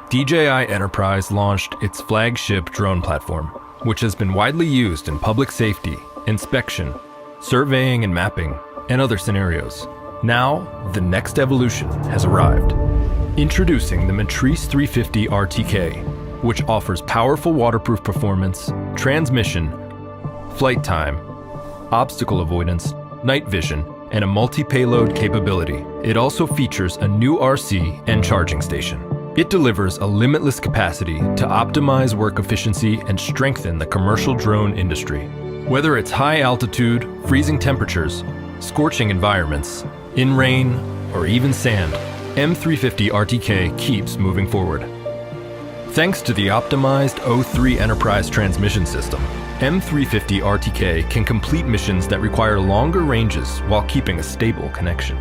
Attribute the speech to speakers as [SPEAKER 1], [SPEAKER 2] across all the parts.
[SPEAKER 1] DJI Enterprise launched its flagship drone platform, which has been widely used in public safety, inspection, surveying and mapping, and other scenarios. Now, the next evolution has arrived. Introducing the MATRICE 350 RTK, which offers powerful waterproof performance, transmission, flight time, obstacle avoidance, night vision, and a multi-payload capability. It also features a new RC and charging station. It delivers a limitless capacity to optimize work efficiency and strengthen the commercial drone industry. Whether it's high altitude, freezing temperatures, scorching environments, in rain, or even sand, M350 RTK keeps moving forward. Thanks to the optimized O3 Enterprise transmission system, M350 RTK can complete missions that require longer ranges while keeping a stable connection.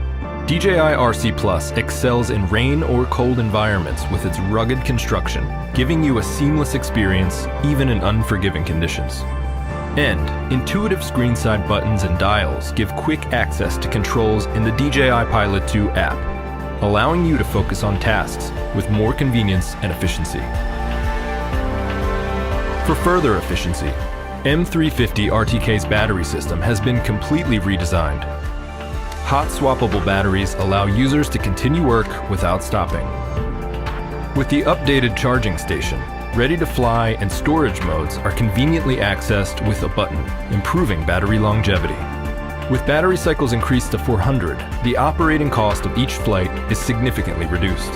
[SPEAKER 1] DJI RC Plus excels in rain or cold environments with its rugged construction, giving you a seamless experience even in unforgiving conditions. And intuitive screenside buttons and dials give quick access to controls in the DJI Pilot 2 app, allowing you to focus on tasks with more convenience and efficiency. For further efficiency, M350 RTK's battery system has been completely redesigned. Hot swappable batteries allow users to continue work without stopping. With the updated charging station, ready to fly and storage modes are conveniently accessed with a button, improving battery longevity. With battery cycles increased to 400, the operating cost of each flight is significantly reduced.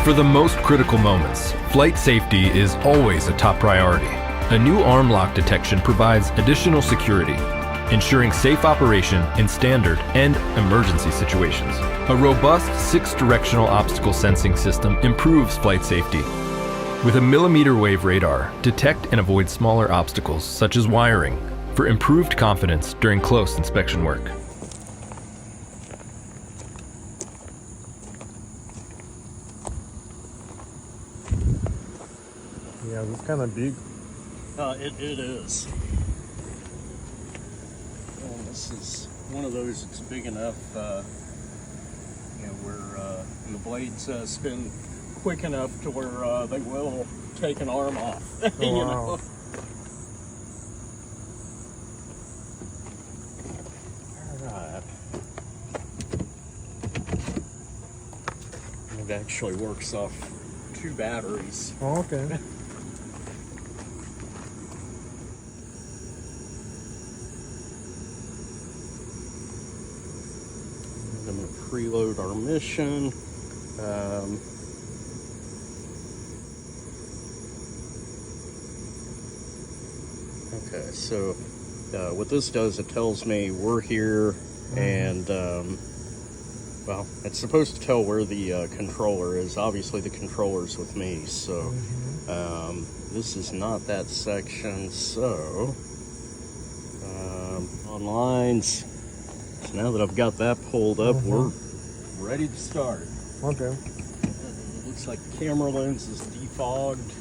[SPEAKER 1] For the most critical moments, flight safety is always a top priority. A new arm lock detection provides additional security, ensuring safe operation in standard and emergency situations. A robust 6-directional obstacle sensing system improves flight safety. With a millimeter wave radar, detect and avoid smaller obstacles such as wiring for improved confidence during close inspection work.
[SPEAKER 2] Yeah, it's kind of big.
[SPEAKER 3] It is. And this is one of those that's big enough, where the blades spin quick enough to where they will take an arm off.
[SPEAKER 2] Oh, wow.
[SPEAKER 3] All right. It actually works off 2 batteries.
[SPEAKER 2] Oh, okay.
[SPEAKER 3] I'm going to preload our mission. Okay, so what this does, it tells me we're here, and well, it's supposed to tell where the controller is. Obviously, the controller's with me, so this is not that section. So on lines. So now that I've got that pulled up, we're ready to start.
[SPEAKER 2] Okay.
[SPEAKER 3] It looks like the camera lens is defogged.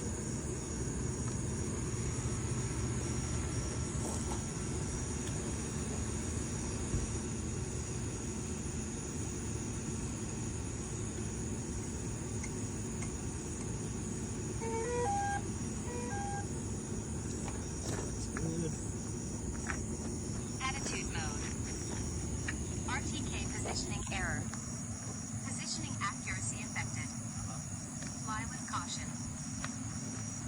[SPEAKER 4] Attitude mode. RTK positioning error. Positioning accuracy affected. Fly with caution.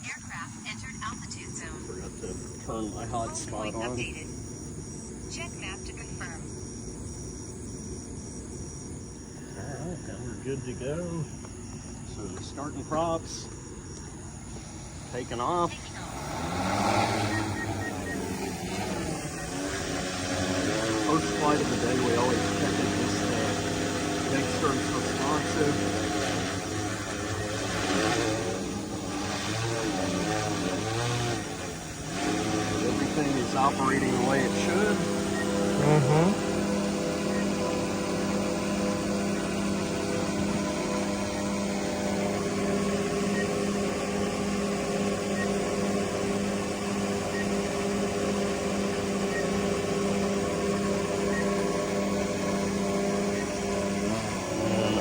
[SPEAKER 4] Aircraft entered altitude zone.
[SPEAKER 3] Forgot to turn my hotspot
[SPEAKER 4] Point
[SPEAKER 3] on.
[SPEAKER 4] updated. Check map to confirm.
[SPEAKER 3] Alright, now we're good to go. So starting props. Taking off. First flight of the day, we always check in this make sure it's responsive. Everything is operating the way it should.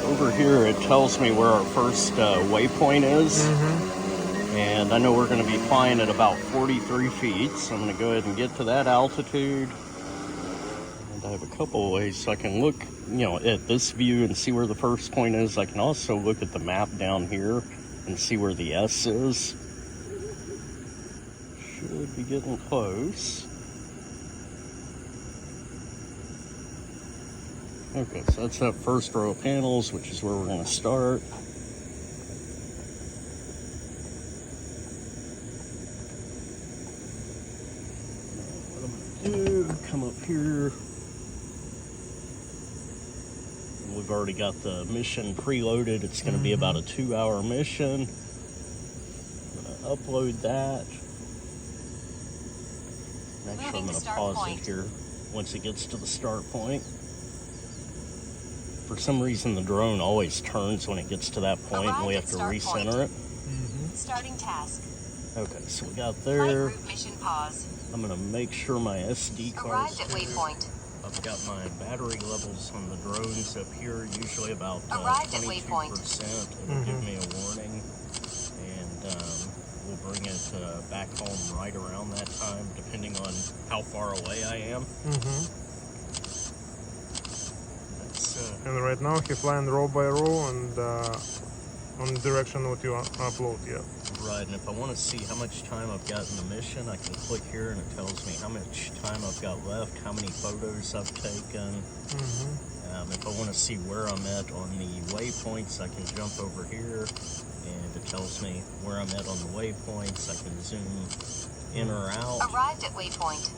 [SPEAKER 3] Over here at tells me where our first waypoint is. And I know we're going to be flying at about 43 feet, so I'm going to go ahead and get to that altitude. And I have a couple of ways so I can look, at this view and see where the first point is. I can also look at the map down here and see where the S is. Should be getting close. Okay, so that's that first row of panels, which is where we're going to start. What I'm going to do, come up here. And we've already got the mission preloaded. It's going to be about a 2-hour mission. I'm going to upload that. Actually, I'm going to pause it here once it gets to the start point. For some reason, the drone always turns when it gets to that point, and we have to recenter it.
[SPEAKER 4] Starting task.
[SPEAKER 3] Okay, so we got there.
[SPEAKER 4] Flight route mission pause.
[SPEAKER 3] I'm going to make sure my SD card
[SPEAKER 4] Arrived at waypoint.
[SPEAKER 3] I've got my battery levels on the drones up here, usually about
[SPEAKER 4] Arrived at
[SPEAKER 3] 22%.
[SPEAKER 4] waypoint.
[SPEAKER 3] It'll give me a warning, and we'll bring it back home right around that time, depending on how far away I am.
[SPEAKER 2] And right now he's flying row by row and on the direction what you upload, yeah.
[SPEAKER 3] Right, and if I want to see how much time I've got in the mission, I can click here and it tells me how much time I've got left, how many photos I've taken. If I want to see where I'm at on the waypoints, I can jump over here and it tells me where I'm at on the waypoints. I can zoom in or out.
[SPEAKER 4] Arrived at waypoint.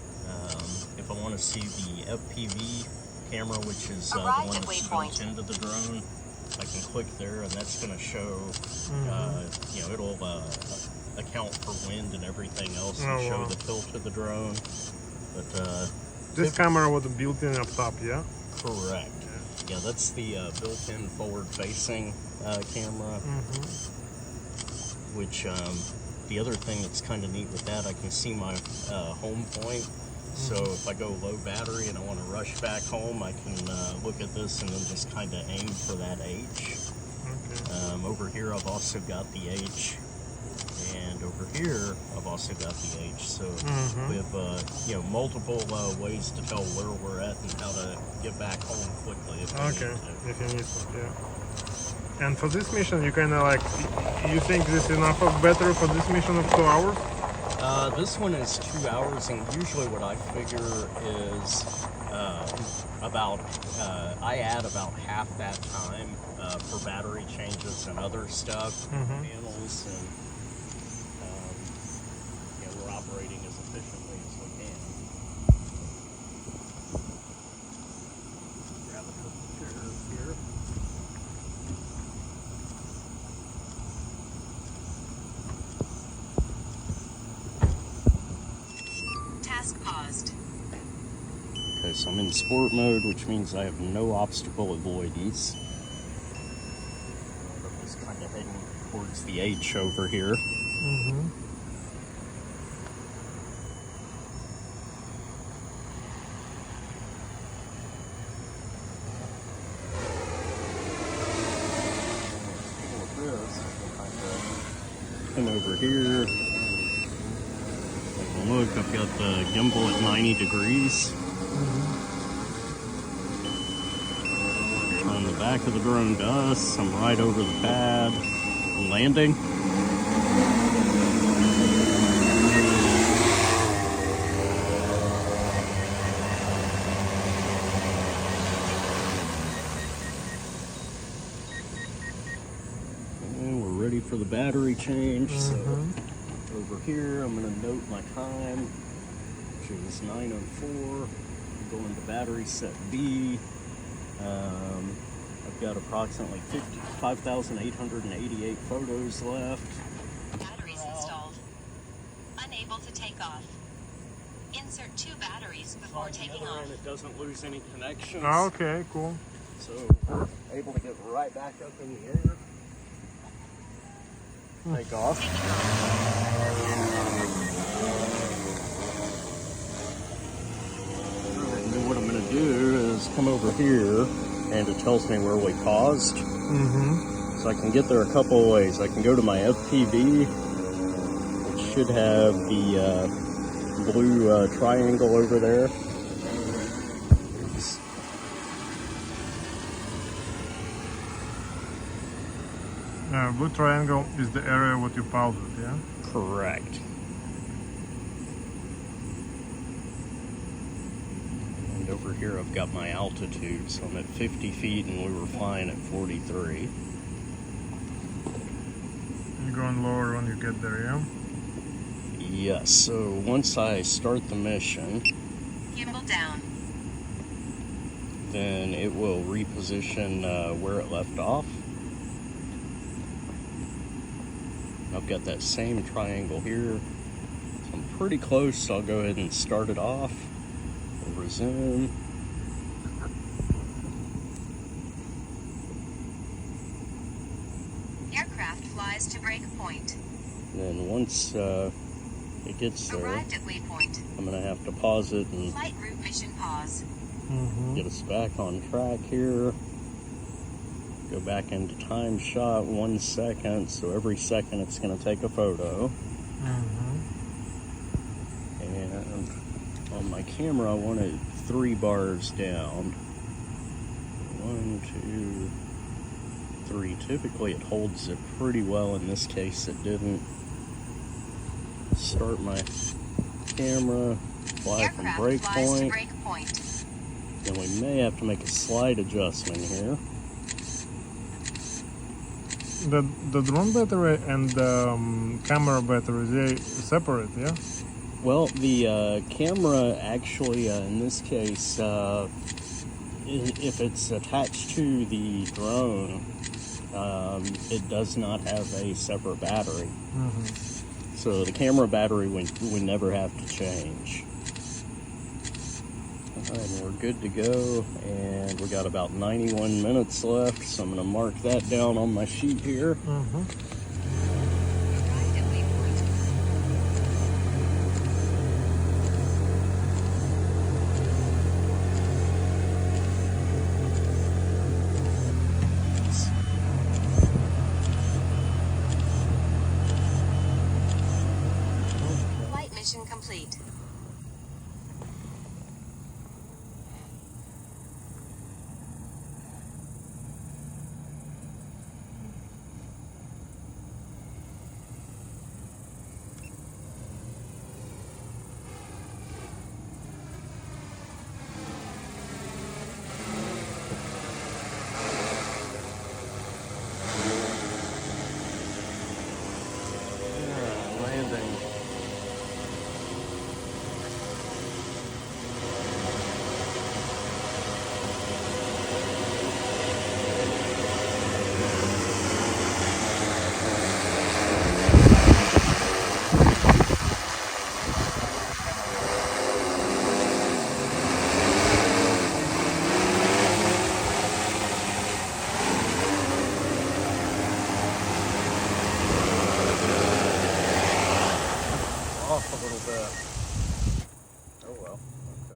[SPEAKER 3] If I want to see the FPV camera, which is the
[SPEAKER 4] Arrived
[SPEAKER 3] one
[SPEAKER 4] at
[SPEAKER 3] that's
[SPEAKER 4] waypoint.
[SPEAKER 3] built into the drone, I can click there and that's going to show, it'll account for wind and everything else and show the tilt of the drone. But
[SPEAKER 2] this camera was built in up top, yeah?
[SPEAKER 3] Correct. Yeah, that's the built-in forward-facing camera. Which the other thing that's kind of neat with that, I can see my home point. So if I go low battery and I want to rush back home, I can look at this and then just kind of aim for that H. Over here I've also got the H, and over here I've also got the H. So we have multiple ways to tell where we're at and how to get back home quickly if we need to.
[SPEAKER 2] If you need to, yeah. And for this mission, you kind of like, you think this is enough of battery for this mission of 2 hours?
[SPEAKER 3] This one is 2 hours, and usually what I figure is I add about half that time for battery changes and other stuff, panels, and we're operating as efficiently as we can. Grab a couple chairs here.
[SPEAKER 4] Task paused.
[SPEAKER 3] Okay, so I'm in sport mode, which means I have no obstacle avoidance. I'm just kind of heading towards the H over here. Come over here. Take a look, I've got the gimbal at 90 degrees. Turn the back of the drone to us. I'm right over the pad. I'm landing. And we're ready for the battery change. So over here, I'm going to note my time, which is 9:04. I'm going to battery set B. I've got approximately 5,888 photos left.
[SPEAKER 4] Batteries installed. Unable to take off. Insert 2 batteries before taking off.
[SPEAKER 3] And it doesn't lose any connections.
[SPEAKER 2] Okay, cool.
[SPEAKER 3] So we're able to get right back up in the air. Take off. And then what I'm going to do is come over here, and it tells me where we paused. So I can get there a couple of ways. I can go to my FPV, which should have the blue triangle over there.
[SPEAKER 2] Blue triangle is the area what you paused it, yeah?
[SPEAKER 3] Correct. And over here I've got my altitude, so I'm at 50 feet and we were flying at 43.
[SPEAKER 2] You're going lower when you get there, yeah?
[SPEAKER 3] Yes, so once I start the mission,
[SPEAKER 4] Gimbal down.
[SPEAKER 3] then it will reposition where it left off. I've got that same triangle here, so I'm pretty close, so I'll go ahead and start it off. We'll resume.
[SPEAKER 4] Aircraft flies to breakpoint.
[SPEAKER 3] And then once it gets there,
[SPEAKER 4] Arrived at waypoint.
[SPEAKER 3] I'm going to have to pause it and
[SPEAKER 4] Flight route mission pause.
[SPEAKER 3] get us back on track here. Go back into time shot, 1 second, so every second it's going to take a photo. And on my camera I want it 3 bars down. 1, 2, 3. Typically it holds it pretty well. In this case it didn't. Start my camera, fly from
[SPEAKER 4] Aircraft flies to
[SPEAKER 3] breakpoint.
[SPEAKER 4] breakpoint.
[SPEAKER 3] Then we may have to make a slight adjustment here.
[SPEAKER 2] The drone battery and the camera battery, they separate, yeah?
[SPEAKER 3] Well, the camera actually, in this case, if it's attached to the drone, it does not have a separate battery. So the camera battery we never have to change. Alright, we're good to go, and we got about 91 minutes left, so I'm going to mark that down on my sheet here.